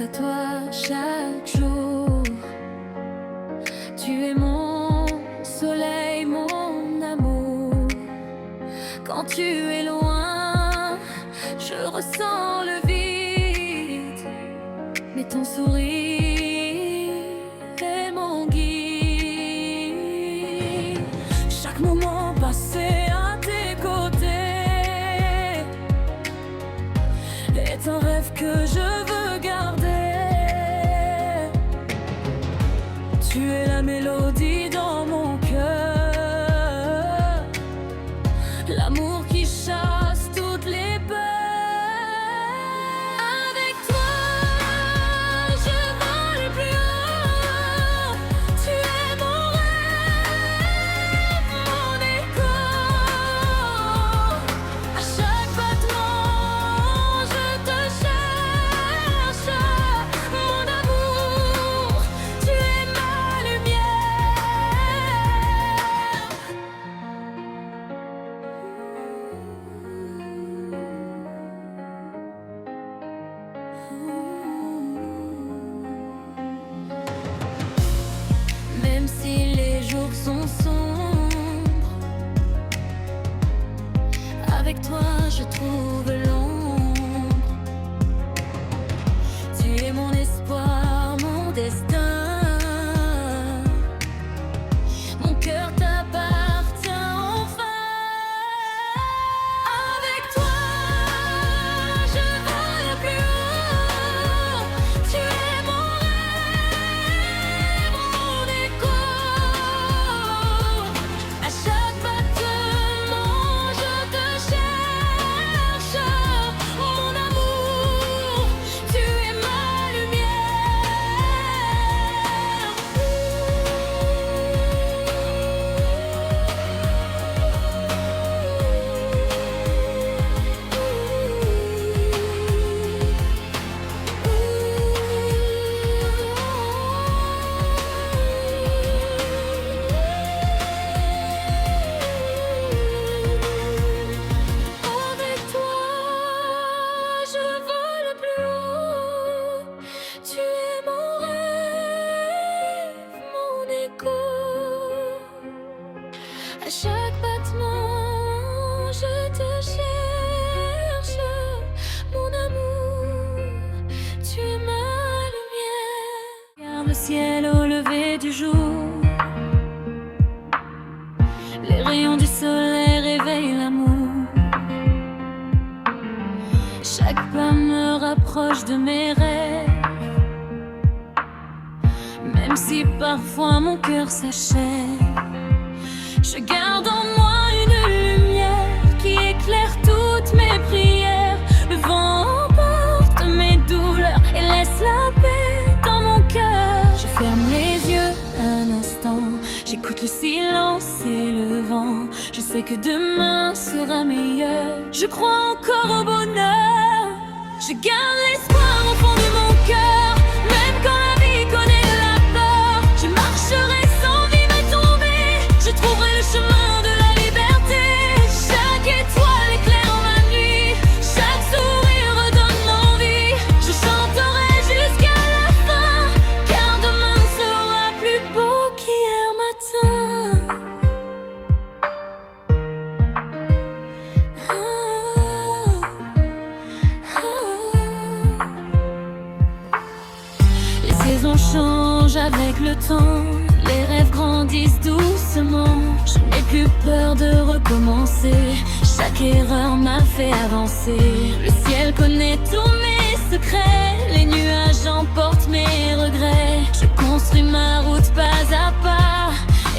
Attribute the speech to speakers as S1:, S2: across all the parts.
S1: à toi chaque jour. Tu es mon soleil, mon amour. Quand tu es loin, je ressens le vide, mais ton sourire est mon guide. Chaque moment passé à tes côtés est un rêve que je veux garder. Tu es la mélodie dans mon cœur, l'amour qui chasse toutes les peurs. Avec toi, je vole plus haut. Tu es mon rêve, mon écho. À chaque battement, je te cherche. Mon amour, tu es ma Même si les jours sont sombres, avec toi je trouve l'ombre. Tu es mon espoir, mon destin. Mon cœur t'appartient enfin. Avec toi, je vole plus haut. Tu es mon rêve, mon écho. À chaque battement, je te cherche. Mon amour, tu es ma Avec toi, je vole plus haut. Tu es mon rêve, mon écho. À chaque battement, je te cherche. Mon amour, tu es ma lumière. Regarde le ciel au lever du jour. Les rayons du soleil réveillent l'amour. Chaque pas me rapproche de mes rêves, même si parfois mon cœur s'achève. Je garde en moi une lumière qui éclaire toutes mes prières. Le vent emporte mes douleurs et laisse la paix dans mon cœur. Je ferme les yeux un instant, j'écoute le silence et le vent. Je sais que demain sera meilleur. Je crois encore au bonheur. Je garde l'espoir au fond de mon cœur, même quand la vie connaît la peur. Je marcherai sans vivre et tomber. Je trouverai le chemin de la liberté. Chaque étoile éclaire ma nuit. Chaque sourire redonne l'envie. Je chanterai jusqu'à la fin, car demain sera plus beau qu'hier matin. Les saisons changent avec le temps, les rêves grandissent doucement. Je n'ai plus peur de recommencer, chaque erreur m'a fait avancer. Le ciel connaît tous mes secrets, les nuages emportent mes regrets. Je construis ma route pas à pas,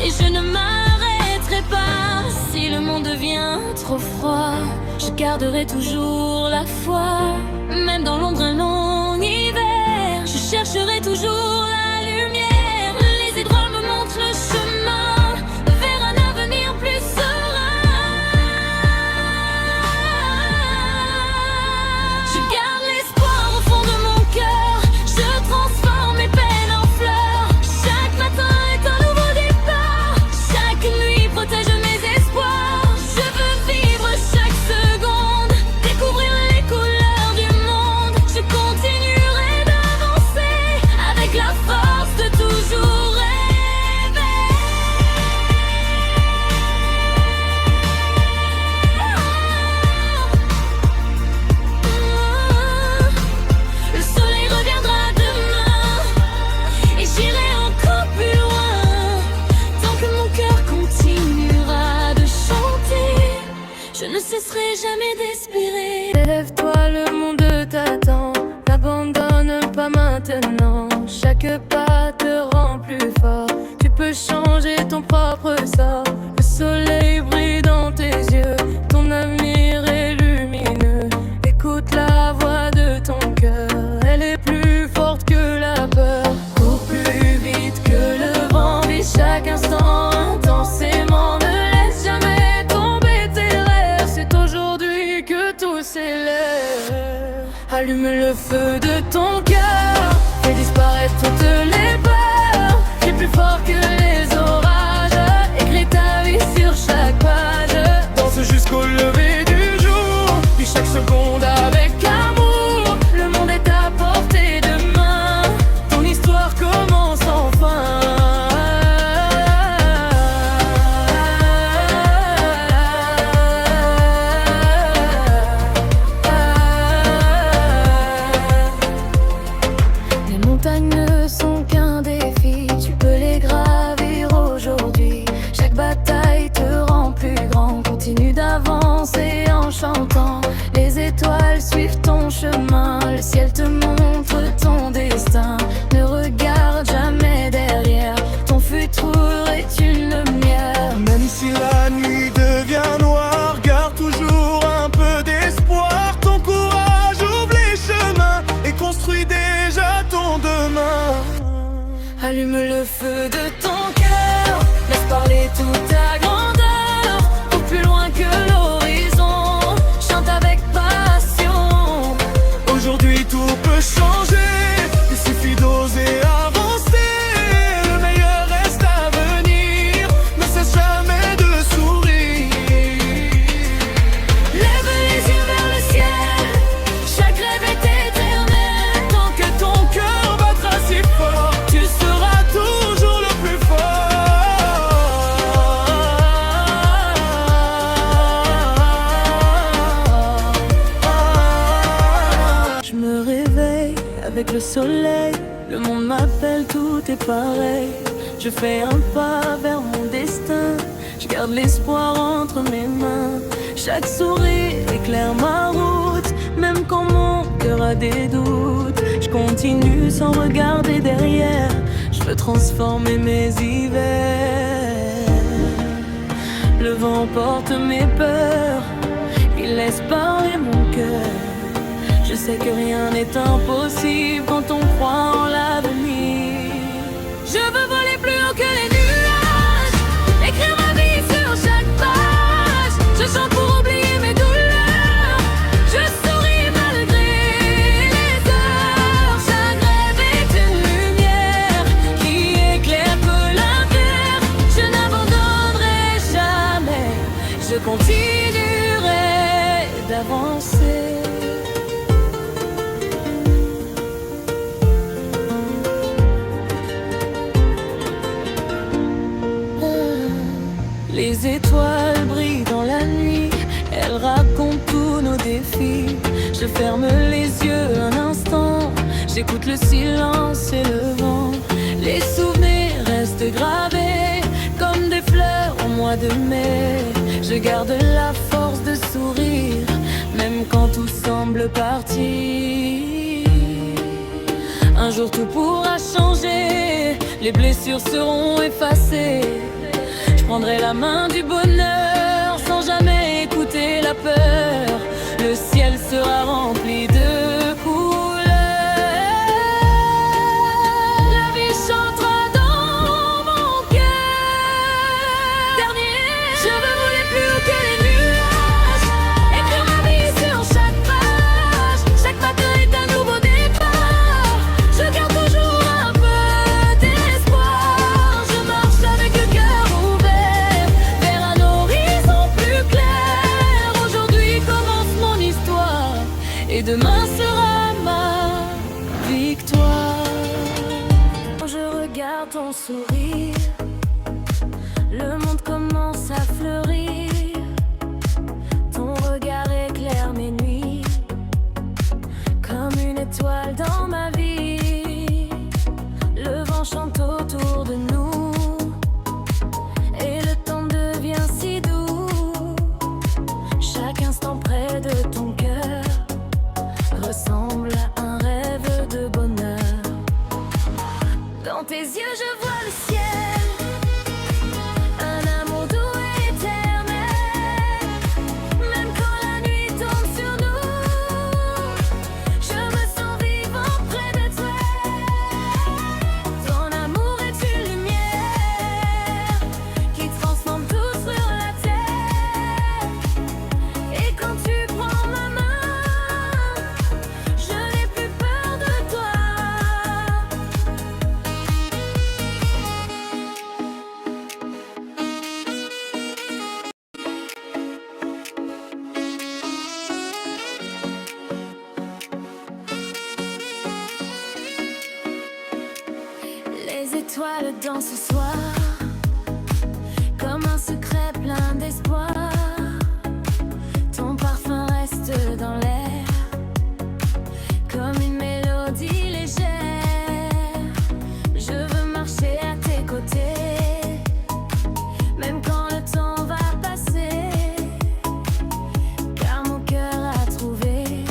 S1: et je ne m'arrêterai pas. Si le monde devient trop froid, je garderai toujours la foi. Même dans l'ombre un long hiver, je chercherai toujours la lumière. Les étoiles me montrent le chemin vers un avenir plus serein. Je garde l'espoir au fond de mon cœur, je transforme mes peines en fleurs. Chaque matin est un nouveau départ, chaque nuit protège mes espoirs. Je veux vivre chaque seconde, découvrir les couleurs du monde. Je maintenant. Chaque pas te rend plus fort. Tu peux changer ton propre sort. Le soleil brille dans tes yeux, ton avenir est lumineux. Écoute la voix de ton cœur, elle est plus forte que la peur. Cours plus vite que le vent, vis chaque instant intensément. Ne laisse jamais tomber tes rêves, c'est aujourd'hui que tout s'élève. Allume le feu de ton cœur, fais disparaître toutes les peurs. T'es plus fort que les orages, écris ta vie sur chaque page. Danse jusqu'au lever du jour, vis chaque seconde avec amour. Le monde est à portée de main, ton histoire commence enfin. Les montagnes ne sont qu'un défi, tu peux les gravir aujourd'hui. Chaque bataille te rend plus grand, continue d'avancer en chantant. Les étoiles suivent ton chemin, le ciel te montre ton destin. Ne regarde jamais derrière, ton futur est une lumière.
S2: Même si la nuit devient noire, garde toujours un peu d'espoir. Ton courage ouvre les chemins et construit déjà ton demain.
S1: Allume le feu de ton cœur, laisse parler toute ta grandeur. Au plus loin que l'horizon, chante avec passion.
S2: Aujourd'hui tout peut changer, il suffit d'oser avancer. Le meilleur reste à venir, ne cesse jamais de sourire.
S1: Lève les yeux vers le ciel, chaque rêve est éternel.
S2: Tant que ton cœur battra si fort, tu seras toujours le plus fort.
S1: Je me réveille avec le soleil, le monde m'appelle, tout est pareil. Je fais un pas vers mon destin, je garde l'espoir entre mes mains. Chaque sourire éclaire ma route, même quand mon cœur a des doutes. Je continue sans regarder derrière, je veux transformer mes hivers. Le vent porte mes peurs, il laisse parler mon cœur. Je sais que rien n'est impossible quand on croit en l'avenir. Je veux voler plus haut que les nuages, écrire ma vie sur chaque page. Je chante pour oublier mes douleurs, je souris malgré les heures. Chaque rêve est une lumière qui éclaire peu la terre. Je n'abandonnerai jamais, je continuerai d'avancer. Les étoiles brillent dans la nuit, elles racontent tous nos défis. Je ferme les yeux un instant, j'écoute le silence et le vent. Les souvenirs restent gravés comme des fleurs au mois de mai. Je garde la force de sourire, même quand tout semble partir. Un jour tout pourra changer, les blessures seront effacées. Je prendrai la main du bonheur sans jamais écouter la peur. Le ciel sera rempli de couleurs. La vie chantera dans mon cœur. Dernier, je veux voler plus haut que les nuages, écrire ma vie sur chaque page. Chaque matin est un nouveau départ, je garde toujours un peu d'espoir. Je marche avec le cœur ouvert vers un horizon plus clair. Aujourd'hui commence mon histoire et demain sera ma victoire. Je regarde ton sourire, le monde commence à fleurir. Ton regard éclaire mes nuits comme une étoile dans ma vie. Le vent chante autour de nous et le temps devient si doux. Chaque instant près de ton cœur ressemble à un rêve de bonheur. yeux je vois le ciel, un amour doux et éternel. Même quand la nuit tombe sur nous, je me sens vivant près de toi. Ton amour est une lumière qui transforme tout sur la terre. Et quand tu prends ma main, je n'ai plus peur de toi. Les étoiles dansent ce soir, comme un secret plein d'espoir. Ton parfum reste dans l'air, comme une mélodie légère. Je veux marcher à tes côtés, même quand le temps va passer, car mon cœur a trouvé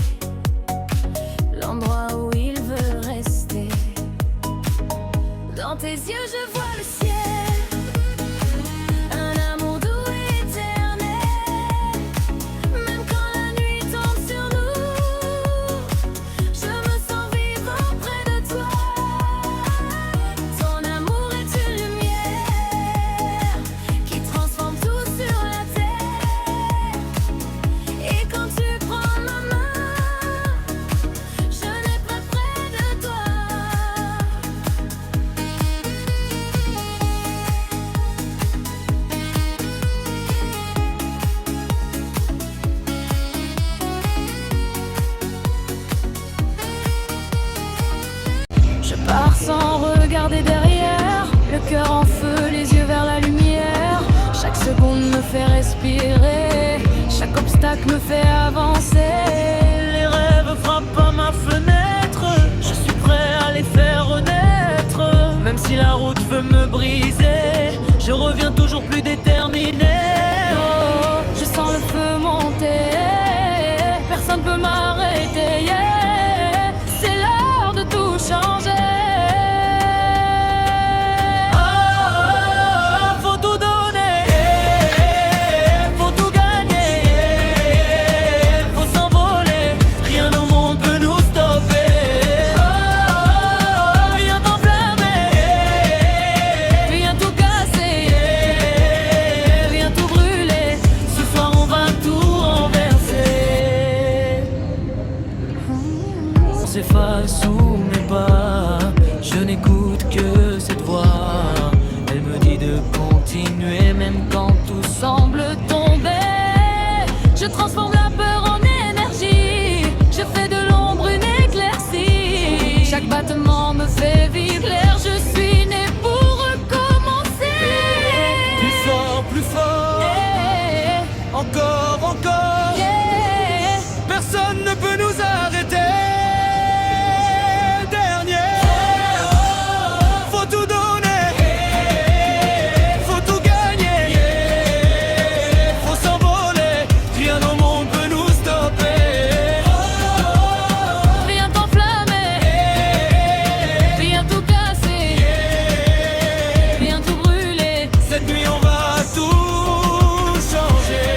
S1: l'endroit où il veut rester. Dans tes yeux je vois le ciel, un amour doux et éternel. Même quand la nuit tombe sur nous, je me sens vivant près de toi. Ton amour est une lumière qui transforme tout sur la terre. Et quand tu prends ma main, je n'ai pas près de toi. Je pars sans regarder derrière, le cœur en feu, les yeux vers la lumière. Chaque seconde me fait respirer, chaque obstacle me fait avancer.
S3: Les rêves frappent à ma fenêtre, je suis prêt à les faire renaître. Même si la route veut me briser, je reviens toujours plus déterminé.
S1: Oh, je sens le feu monter, personne peut m'arrêter. Yeah. C'est l'heure de tout changer.
S3: Faut tout donner, faut tout gagner, faut s'envoler, rien au monde peut nous stopper.
S1: Viens t'enflammer, viens tout casser, viens tout brûler.
S3: Ce soir on va tout renverser. On s'efface sous mes pas, je n'écoute que cette voix. Elle me dit de continuer même quand tout
S1: Semble tomber, je transforme la peur en énergie. Je fais de l'ombre une éclaircie. Chaque battement me fait vivre l'air. Je suis né pour recommencer.
S2: Plus fort,
S1: Yeah,
S2: encore, encore.
S1: yeah.
S2: Personne ne peut nous arrêter. Dernier, faut tout donner, faut tout gagner, faut s'envoler, rien au monde peut nous stopper.
S1: Viens t'enflammer, viens tout casser, viens tout brûler.
S2: Cette nuit on va tout changer.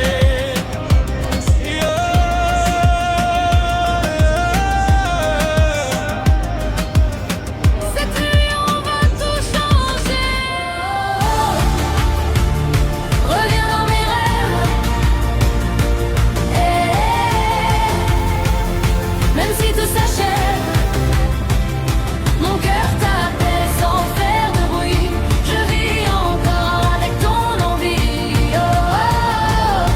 S1: Cette nuit on va tout changer. Reviens dans mes rêves. Même si tout s'achève, mon cœur t'appelle sans faire de bruit. Je vis encore avec ton envie. Oh, oh.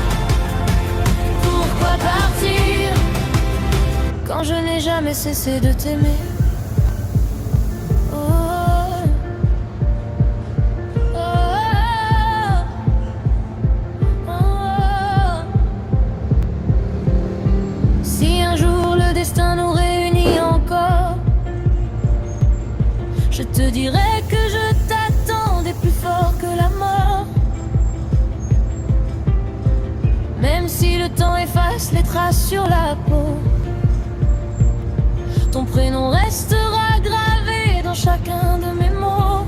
S1: Pourquoi partir quand je n'ai jamais cessé de t'aimer? Oh, oh, oh, oh. Si un jour le destin nous réunit encore, je te dirai que je t'attendais plus fort que la mort. Même si le temps efface les traces sur la peau, ton prénom restera gravé dans chacun de mes mots.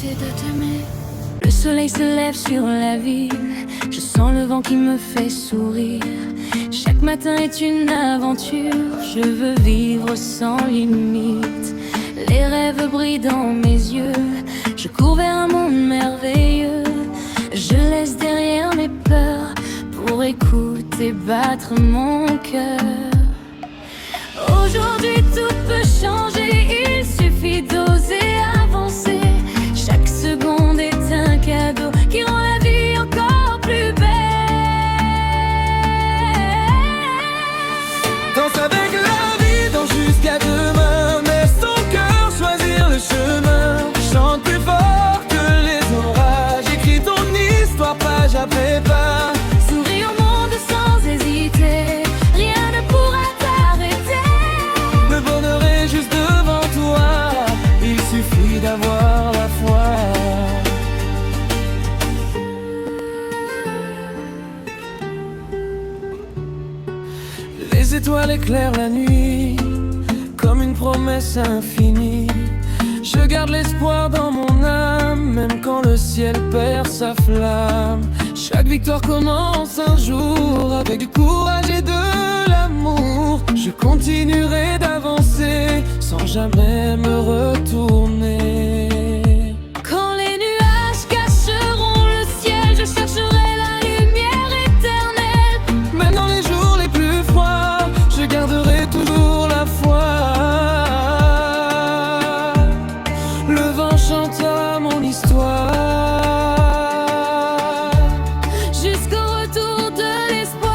S1: c'est de t'aimer. Le soleil se lève sur la ville, je sens le vent qui me fait sourire. Chaque matin est une aventure, je veux vivre sans limite. Les rêves brillent dans mes yeux, je cours vers un monde merveilleux. Je laisse derrière mes peurs pour écouter battre mon cœur. Aujourd'hui tout peut changer, il suffit d'oser avancer. Chaque seconde est un cadeau qui rend la vie encore plus belle.
S2: Danse avec la vie, danse jusqu'à demain. Laisse ton cœur choisir le chemin. Chante plus fort que les orages. Écris ton histoire page après page.
S1: Souris au monde sans hésiter, rien ne pourra t'arrêter.
S2: Le bonheur est juste devant toi, il suffit d'avoir la foi. Les étoiles éclairent la nuit, comme une promesse infinie. Je garde l'espoir dans mon âme, même quand le ciel perd sa flamme. Chaque victoire commence un jour, avec du courage et de l'amour. Je continuerai d'avancer, sans jamais me retourner.
S1: Quand les nuages cacheront le ciel, je chercherai la lumière éternelle.
S2: Même dans les jours les plus froids, je garderai toujours la foi. Le vent chantera mon histoire,
S1: Jusqu'au retour de l'espoir.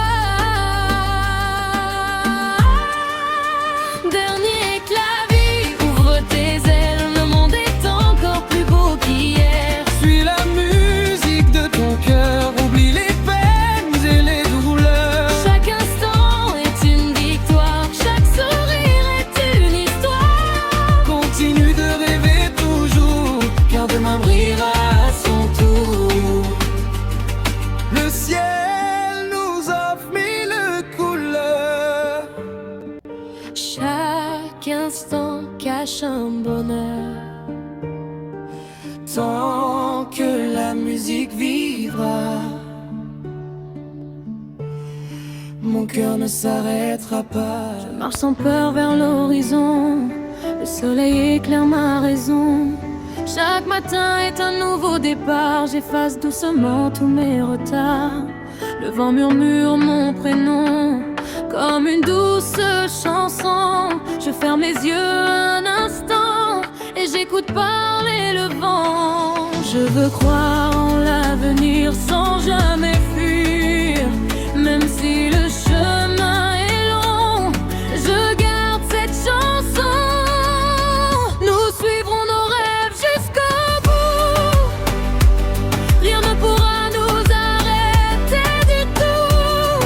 S1: Dernier éclat, vie, ouvre tes ailes. Le monde est encore plus beau qu'hier.
S2: suis la musique de ton cœur. Oublie les peines et les douleurs.
S1: Chaque instant est une victoire, chaque sourire est une histoire.
S2: Continue de rêver toujours, car demain brillera à son tour. Le ciel nous offre mille couleurs.
S1: Chaque instant cache un bonheur.
S2: Tant que la musique vivra, mon cœur ne s'arrêtera pas.
S1: Je marche sans peur vers l'horizon, le soleil éclaire ma raison. Chaque matin est un nouveau départ, j'efface doucement tous mes retards. Le vent murmure mon prénom, comme une douce chanson. Je ferme les yeux un instant, et j'écoute parler le vent. Je veux croire en l'avenir sans jamais fuir, même si le chemin est long, je garde cette chanson. Nous suivrons nos rêves jusqu'au bout, rien ne pourra nous arrêter du tout.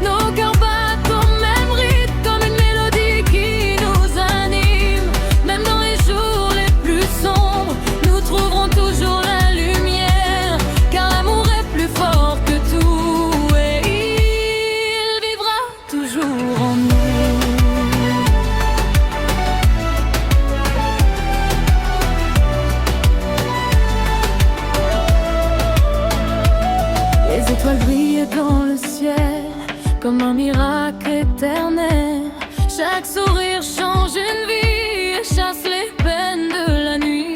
S1: Nos cœurs battent au même rythme, comme une mélodie qui nous anime. Même dans les jours les plus sombres, nous trouverons toujours la lumière, car l'amour est plus fort que tout, et il vivra toujours en nous. Les étoiles brillent dans le ciel, comme un miracle éternel. Chaque sourire change une vie et chasse les peines de la nuit.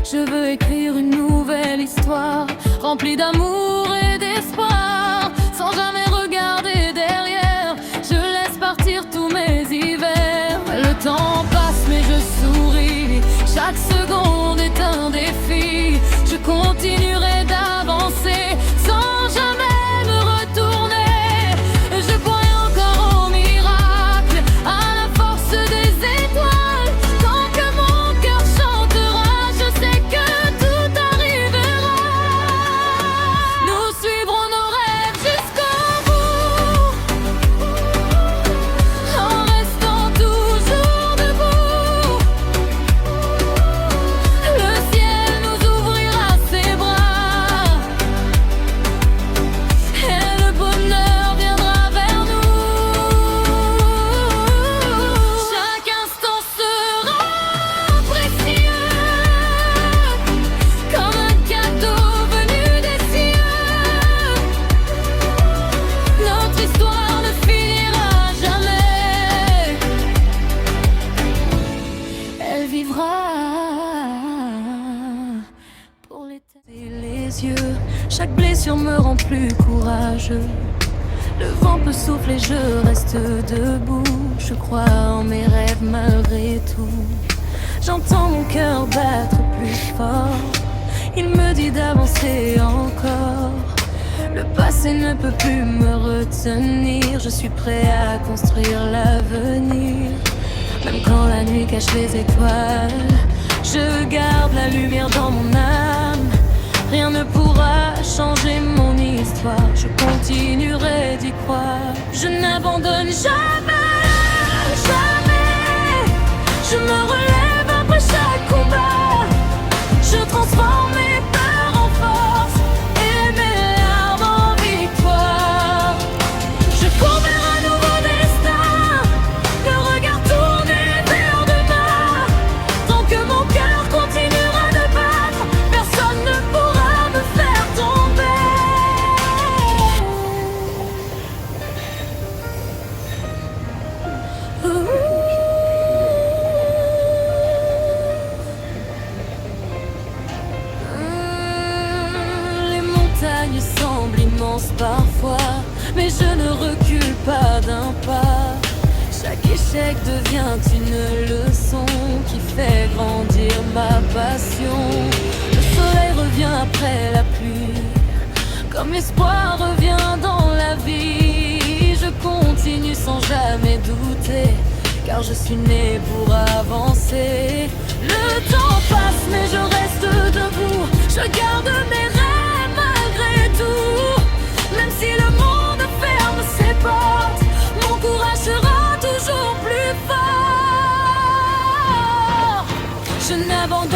S1: Je veux écrire une nouvelle histoire, remplie d'amour et d'espoir. Sans jamais regarder derrière, je laisse partir tous mes hivers. Le temps passe mais je souris, chaque seconde est un défi. Je continuerai d'avancer sans jamais me retourner. Je crois encore au miracle, à la force des étoiles. Tant que mon cœur chantera, je sais que tout arrivera. Nous suivrons nos rêves jusqu'au bout, en restant toujours debout. Le ciel nous ouvrira ses bras, yeux. Chaque blessure me rend plus courageux. Le vent peut souffler, je reste debout. Je crois en mes rêves malgré tout. J'entends mon cœur battre plus fort. Il me dit d'avancer encore. Le passé ne peut plus me retenir. Je suis prêt à construire l'avenir. Même quand la nuit cache les étoiles, je garde la lumière dans mon âme. Rien ne pourra changer mon histoire. Je continuerai d'y croire. Je n'abandonne jamais, jamais. Je me relève après chaque combat. Je transforme mes peurs en force et mes larmes en victoire. Je cours vers un nouveau destin, le regard tourné vers demain. Tant que mon cœur continuera de battre, personne ne pourra me faire tomber. Les montagnes semblent immenses parfois, mais je ne recule pas d'un pas. Chaque échec devient une leçon qui fait grandir ma passion. Le soleil revient après la pluie, comme l'espoir revient dans la vie. Je continue sans jamais douter, car je suis né pour avancer. Le temps passe mais je reste debout. Je garde mes rêves malgré tout. Même si le monde ferme ses portes, mon courage sera toujours plus fort. Je n'abandonne